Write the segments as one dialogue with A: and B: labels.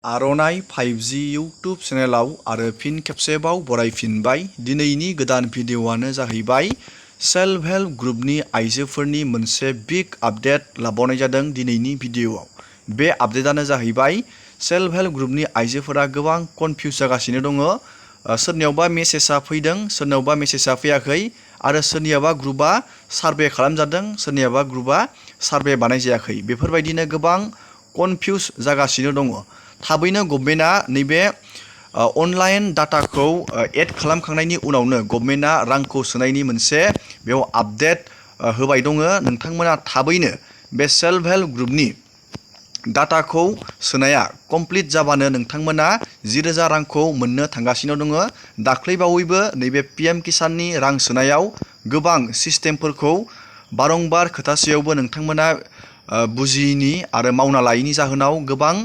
A: आर'नाइ 5G YouTube चेनेलाव आरो फिन खेबसेबाव बरायफिनबाय। दिनैनि गोदान भिडिअ'आनो जाहैबाय सेल्फ हेल्प ग्रुपनि आइजोफोरनि मोनसे बिग आपडेट लाबावनाय जादों दिनैनि भिडिअ'आव। बे आपडेटआनो जाहैबाय सेल्फ हेल्प ग्रुपनि आइजोफोरा गोबां कनफिउज जागासिनो दङ। सोरनियावबा मेसेजआ फैदों, सोरनियावबा मेसेजआ फैयाखै, आरो सोरनियाबा ग्रुपआ सार्भे खालामजादों, सोरनियाबा ग्रुपआ सार्भे बानायजायाखै। बेफोरबायदिनो गोबां कनफिउज जागासिनो दङ। थाबैनो गभर्नमेन्टआ नैबे अनलाइन डाटाखौ एड खालामखांनायनि उनावनो गभर्नमेन्टआ रांखौ सोनायनि मोनसे बेयाव आपडेट होबाय दङ। नोंथांमोना थाबैनो बे सेल्फ हेल्प ग्रुपनि डाटाखौ सोनाया कमप्लिट जाबानो नोंथांमोना 10,000 रांखौ मोननो थांगासिनो दङ। दाख्लैबावैबो नैबे PM किसाननि रां सोनायाव गोबां सिस्टेमफोरखौ बारंबार खोथासेयावबो नोंथांमोना बुजियैनि आरो मावना लायैनि जाहोनाव गोबां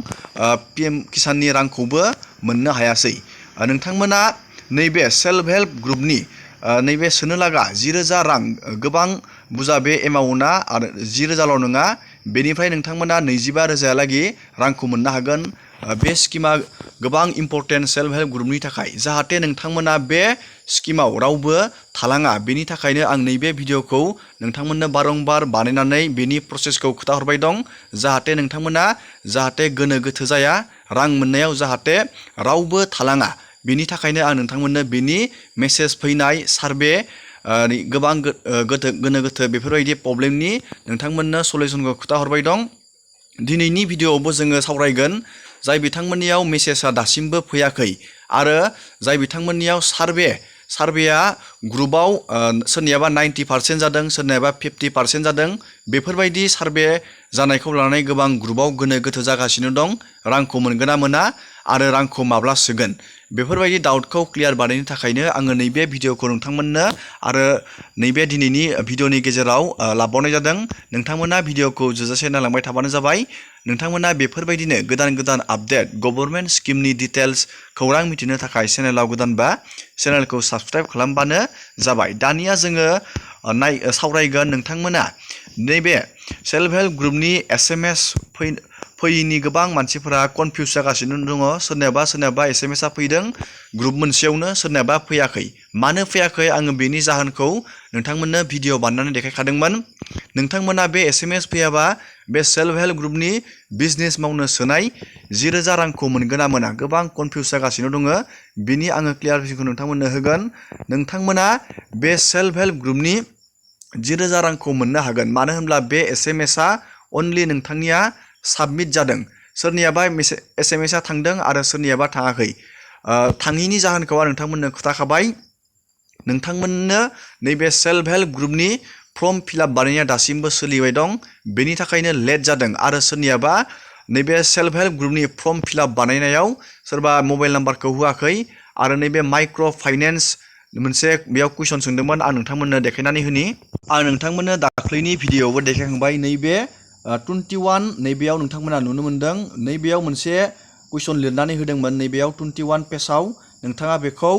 A: PM किसाननि रांखौबो मोननो हायासै। नोंथांमोना नैबे सेल्फ हेल्प ग्रुपनि नैबे सोनो लागा 10,000 रां, गोबां बुरजा बे एमाउन्टआ, आरो 10,000ल' नङा, बेनिफ्राय नोंथांमोना 25,000लागै रांखौ मोननो हागोन। बे स्किमा गोबां इम्परटेन्ट सेल्फ हेल्प ग्रुपनि थाखाय, जाहाथे नोंथांमोना बे स्किमाव रावबो थालाङा। बेनि थाखायनो आं नैबे भिडिअ'खौ नोंथांमोननो बारंबार बानायनानै बेनि प्रसेसखौ खोथाहरबाय दं, जाहाथे नोंथांमोना गोनो गोथो जाया, रां मोननायाव जाहाथे रावबो थालाङा। बेनि थाखायनो आं नोंथांमोननो बेनि मेसेज फैनाय, सार्भे, गोबां गोनो गोथो बेफोरबायदि प्रब्लेमनि नोंथांमोननो सलिउसनखौ खोथाहरबाय दं। दिनैनि भिडिअ'आवबो जोङो सावरायगोन जाय बिथांमोननियाव मेसेजआ दासिमबो फैयाखै, आरो जाय बिथांमोननियाव सार्भेया ग्रुपआव सोरनियाबा 90% जादों, सोरनियाबा 50% जादों। बेफोरबायदि सार्भे जानायखौ लानानै गोबां ग्रुपआव गोनो गोथो जागासिनो दं। रांखौ मोनगोन ना मोना, आरो रांखौ माब्ला सोगोन, बेफोरबायदि डाउटखौ क्लियार बानायनो थाखायनो आङो नैबे भिडिअ'खौ नोंथांमोननो आरो नैबे दिनैनि भिडिअ'नि गेजेराव लाबावनाय जादों। नोंथांमोना भिडिअ'खौ जोजासे नायलांबाय थाबानो जाबाय। नोंथांमोना बेफोरबायदिनो गोदान गोदान आपडेट, गभर्नमेन्ट स्किमनि डिटेल्स खौरां मिथिनो थाखाय चेनेलाव गोदानबा चेनेलखौ साबस्क्राइब खालामबानो जाबाय। दानिया जोङो सावरायगोन नोंथांमोना नैबे सेल्फ हेल्प ग्रुपनि SMS फैयैनि गोबां मानसिफोरा कनफिउज जागासिनो दङ। सोरनियाबा SMS फैदों ग्रुप मोनसेयावनो, सोरनियाबा फैयाखै। मानो फैयाखै, आङो बेनि जाहोनखौ नोंथांमोननो भिडिअ' बानायनानै देखायखादोंमोन। नोंथांमोना बे SMS फैयाबा बे सेल्फ हेल्प ग्रुपनि बिजनेस मावनो सोनाय 10,000 रांखौ मोनगोन ना मोना, गोबां कनफिउज जागासिनो दङ। बेनि आङो क्लियारिफिकेसनखौ नोंथांमोननो होगोन। नोंथांमोना बे सेल्फ हेल्प ग्रुपनि 10,000 रांखौ मोननो हागोन, मानो होनब्ला बे SMSआ अनलि नोंथांनिया साबमिट जादों। सोरनियाबा SMSआ थांदों आरो सोरनियाबा थाङाखै। थाङिनि जाहोनखौ आं नोंथांमोननो खोथाखाबाय। नोंथांमोननो नैबे सेल्फ हेल्प ग्रुपनि फर्म फिलआप बानायनाया दासिमबो सोलिबाय दं, बेनि थाखायनो लेट जादों। आरो सोरनियाबा नैबे सेल्फ हेल्प ग्रुपनि फर्म फिलआप बानायनायाव सोरबा मबाइल नाम्बारखौ होआखै, आरो नैबे माइक्र' फाइनेन्स मोनसे बेयाव कुइसन सोंदोंमोन। आं नोंथांमोननो देखायनानै होनि। आं नोंथांमोननो दाख्लैनि भिडिअ'आवबो देखायखांबाय। नैबे 21 नैबेयाव नोंथांमोना नुनो मोनदों। नैबेयाव मोनसे कुइसन लिरनानै होदोंमोन। नैबेयाव 21 पेजआव नोंथाङा बेखौ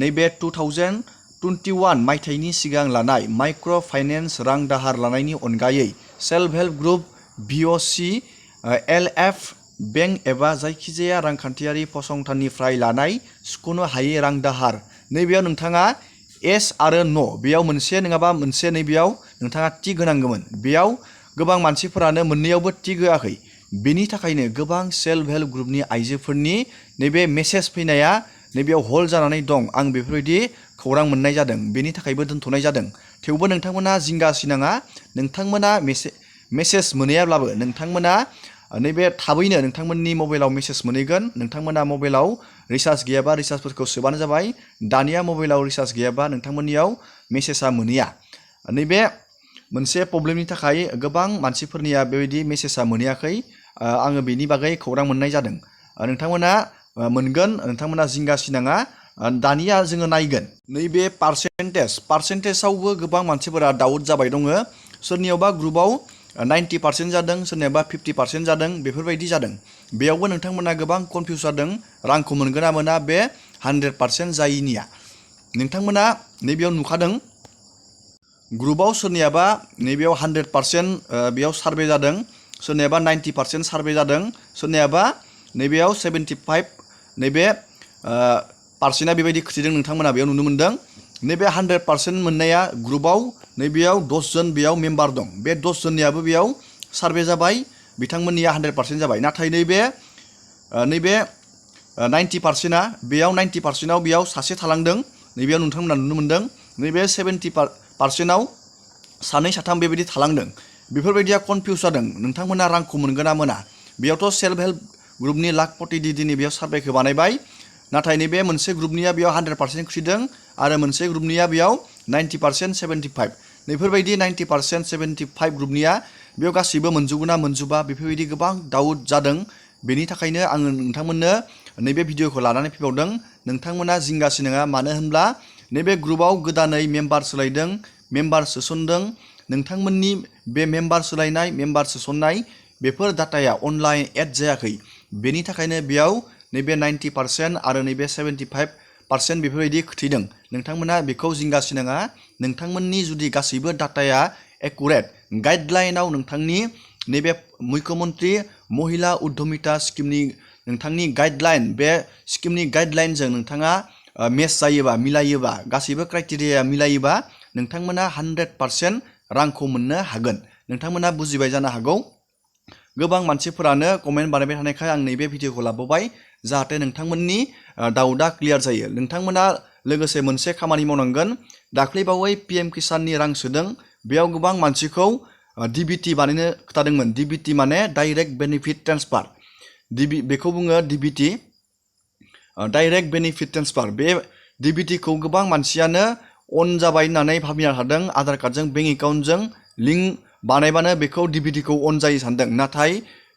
A: नैबे 2021 मायथाइनि सिगां लानाय माइक्र' फाइनेन्स रां दाहार लानायनि अनगायै self help group, BOC, LF bank एबा जायखिजाया रांखान्थियारि फसंथाननिफ्राय लानाय सुख'नो हायै रां दाहार, नैबेयाव नोंथाङा एस आरो न', बेयाव मोनसे नङाबा मोनसे नैबेयाव नोंथाङा टिक होनांगौमोन। बेयाव गोबां मानसिफोरानो मोननैयावबो टिक होआखै। बेनि थाखायनो गोबां सेल्फ हेल्प ग्रुपनि आइजोफोरनि नैबे मेसेज फैनाया नैबेयाव हल्ड जानानै दं। आं बेफोरबायदि खौरां मोननाय जादों, बेनि थाखायबो दोनथ'नाय जादों। थेवबो नोंथांमोना जिंगा सिनाङा। नोंथांमोना मेसेज मोनहैयाब्लाबो नोंथांमोना नैबे थाबैनो नोंथांमोननि मबाइलाव मेसेज मोनहैगोन। नोंथांमोना मबाइलाव रिसार्ज गैयाबा रिसार्जफोरखौ सोबानो जाबाय। दानिया मबाइलाव रिसार्ज गैयाबा नोंथांमोननियाव मेसेजआ मोनहैया। नैबे मोनसे प्रब्लेमनि थाखाय गोबां मानसिफोरनिया बेबायदि मेसेजआ मोनहैयाखै। आङो बेनि बागै खौरां मोननाय जादों। नोंथांमोना मोनगोन, नोंथांमोना जिंगा सिनाङा। दानिया जोङो नायगोन नैबे पार्सेन्टेजावबो गोबां मानसिफोरा डाउट जाबाय दङ। सोरनियावबा ग्रुपआव 90% जादों, सोरनियाबा 50% जादों, बेफोरबायदि जादों। बेयावबो नोंथांमोना गोबां कनफिउज जादों, रांखौ मोनगोन ना मोना बे 100% जायिनिया। नोंथांमोना नैबेयाव नुखादों ग्रुपआव सोरनियाबा नैबेयाव 100% बेयाव सार्भे जादों, सोरनियाबा 90% सार्भे जादों, सोरनियाबा नैबेयाव 75 नैबे पारसेन्टआ बेबायदि खोथैदों नोंथांमोना बेयाव नुनो मोनदों। नैबे 100% मोननाया ग्रुपआव नैबेयाव 10 जन बेयाव मेम्बार दं। बे 10 जननियाबो बेयाव सार्भे जाबाय, बिथांमोननिया 100% जाबाय। नाथाय नैबे 90%आ बेयाव 90%आव बेयाव सासे थालांदों, नैबेयाव नोंथांमोना नुनो मोनदों। नैबे 70%आव सानै साथाम बेबायदि थालांदों। बेफोरबायदिया कनफिउस जादों नोंथांमोना रांखौ मोनगोन ना मोना। बेयावथ' सेल्फ हेल्प ग्रुपनि लाख पति दिदिनि बेयाव सार्भेखौ बानायबाय, नाथाय नैबे मोनसे ग्रुपनिया बेयाव 100% खुसिदों आरो मोनसे ग्रुपनिया बेयाव 90% 75। बेफोरबायदि 90% 75 ग्रुपनिया बेयाव गासैबो मोनजोबगोन ना मोनजोबा बेफोरबायदि गोबां डाउट जादों। बेनि थाखायनो आङो नोंथांमोननो नैबे भिडिअखौ लानानै फैबावदों। नोंथांमोना जिंगासि नङा, मानो होनब्ला नैबे ग्रुपआव गोदानै मेम्बार सोलायदों, मेम्बार सोसनदों। नोंथांमोननि बे मेम्बार सोलायनाय, मेम्बार सोसननाय बेफोर डाटाया अनलाइन एड जायाखै। बेनि थाखायनो बेयाव नैबे 90% आरो नैबे 75% बेफोरबायदि खोथैदों। नोंथांमोना बेखौ जिंगासि नाङा। नोंथांमोननि जुदि गासैबो डाटाया एकुरेट, गाइडलाइनाव नोंथांनि नैबे मुख्यमन्त्रि महिला उद्यमिता स्किमनि नोंथांनि गाइडलाइन, बे स्किमनि गाइडलाइनजों नोंथाङा मेच जायोबा, मिलायोबा, गासैबो क्राइटेरिया मिलायोबा नोंथांमोना 100% रांखौ मोननो हागोन। नोंथांमोना बुजिबाय जानो हागौ। गोबां मानसिफोरानो कमेन्ट बानायबाय थानायखाय आं नैबे भिडिअखौ लाबोबाय, जाहाथे नोंथांमोननि डाउटआ क्लियार जायो। नोंथांमोना लोगोसे मोनसे खामानि मावनांगोन। दाख्लैबावै PM किसाननि रां सोदों, बेयाव गोबां मानसिखौ DBT बानायनो खोथादोंमोन। DBT माने डाइरेक्ट बेनिफिट ट्रेन्सफार, बेखौ बुङो DBT, डाइरेक्ट बेनिफिट ट्रेन्सफार। बे DBTखौ गोबां मानसियानो अन जाबाय होननानै भाबिना थादों। आधार कार्डजों, बेंक एकाउन्टजों लिंक बानायबानो बेखौ DBTखौ अन जायो सानदों। नाथाय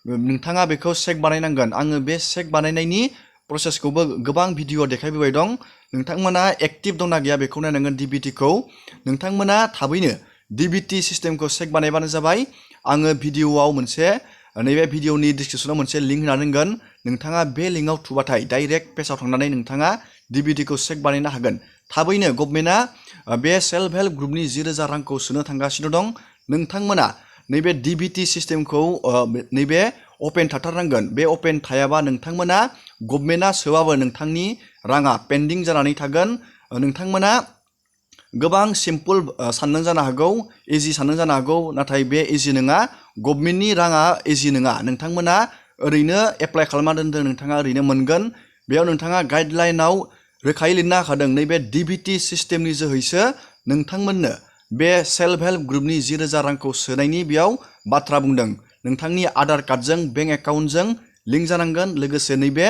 A: नोंथाङा बेखौ चेक बानायनांगोन। आङो बे चेक बानायनायनि प्रसेसखौबो गोबां भिडिअ देखायबोबाय दं। नोंथांमोना एक्टिभ दंना गैया बेखौ नायनांगोन। DBTखौ नोंथांमोना थाबैनो DBT सिस्टेमखौ चेक बानायबानो जाबाय। आङो भिडिअआव मोनसे, नैबे भिडिअनि डिसक्रिपसनाव मोनसे लिंक होना दोनगोन। नोंथाङा बे लिंकआव थुबाथाय डाइरेक्ट पेजाव थांनानै नोंथाङा DBTखौ चेक बानायनो हागोन। थाबैनो गभर्नमेन्टआ बे सेल्फ हेल्प ग्रुपनि 10,000 रांखौ सोनो थांगासिनो दं। नोंथांमोना नैबे DBT सिस्टेमखौ नैबे अपेन थाथारनांगोन। बे अपेन थायाबा नोंथांमोना गभर्नमेन्टआ सोबाबो नोंथांनि राङा पेन्डिं जानानै थागोन। नोंथांमोना गोबां सिम्पोल सानदों जानो हागौ, इजि सानदों जानो हागौ, नाथाय बे इजि नङा। गभर्नमेन्टनि राङा इजि नङा। नोंथांमोना ओरैनो एप्लाइ खालामना दोनदों, नोंथाङा ओरैनो मोनगोन। बेयाव नोंथाङा गाइडलाइनाव रोखायै लिरना होखादों, नैबे DBT सिस्टेमनि जोहैसो नोंथांमोननो बे सेल्फ हेल्प ग्रुपनि 10,000 रांखौ सोनायनि बेयाव बाथ्रा बुंदों। नोंथांनि आधार कार्डजों, बेंक एकाउन्टजों लिंक जानांगोन, लोगोसे नैबे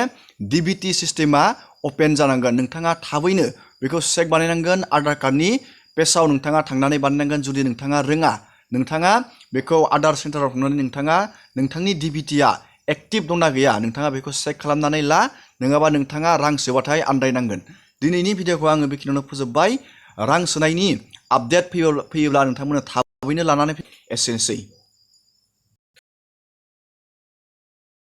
A: DBT सिस्टेमा अपेन जानांगोन। नोंथाङा थाबैनो बेखौ चेक बानायनांगोन। आधार कार्डनि पेजाव नोंथाङा थांनानै बानायनांगोन। जुदि नोंथाङा रोङा, नोंथाङा बेखौ आधार सेन्टाराव थांनानै नोंथाङा नोंथांनि DBTआ एक्टिभ दंना गैया नोंथाङा बेखौ चेक खालामनानै ला, नङाबा नोंथाङा रां सोबाथाय आन्दायनांगोन। दिनैनि भिडिअखौ आङो बेखिनियावनो फोजोबबाय। रां सोनायनि आपडेट फैयोब्ला नोंथांमोननो थाबैनो लानानै एसेनोसै।